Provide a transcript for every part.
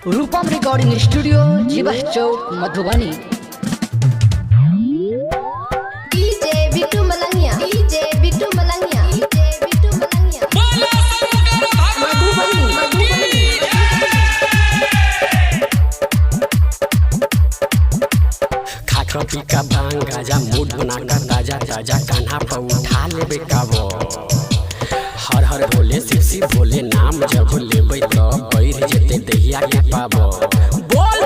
रूपम recording studio Jeeva Chowk Madhubani. DJ Bittu Malangiya, DJ Bittu Malangiya, DJ Bittu Malangiya. Madhubani Madhubani. खाकर पी का भांग गाजा मूड बना कर ताजा ताजा कान्हा पर उठा लेबे काबो। हर हर भोले शिव शिव भोले नाम जब लेबे तो बैर जेते दहिया के पाबो। बोल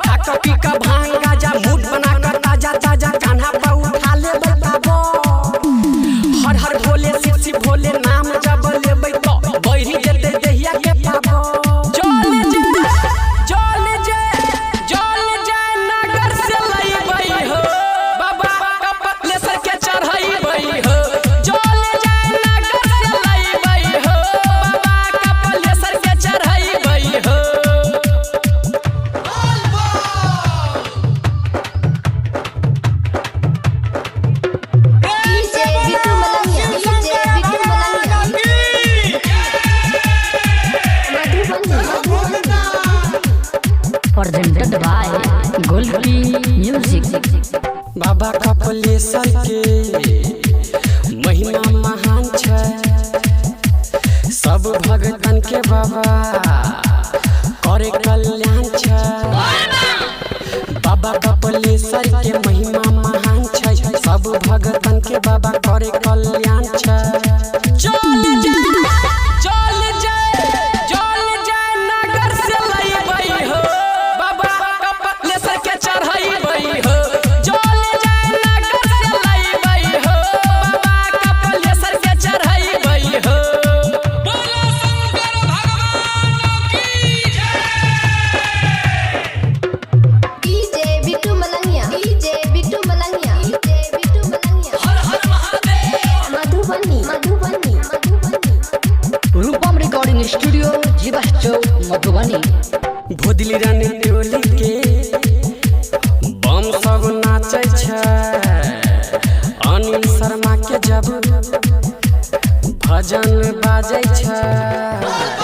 खाकर पी का भांग गाजा मूड बना कर ताजा ताजा कान्हा पर उठा लेबे काबो। हर हर भोले शिव शिव भोले नाम जब लेबे तो बैर जेते दहिया के पाबो। Presented by Golpi Music। बाबा कपिलेश्वर के महिमा महान छै, सब भगतन के बाबा करे कल्याण छै। बाबा कपिलेश्वर के महिमा महान छै, सब भगतन के बाबा करे कल्याण छै। रूपम रिकॉर्डिंग स्टूडियो जीवा चौक मधुबनी। भोदली रानी टोली के बम सब नाचे छै, अनिल शर्मा के जब भजन बाजे छै।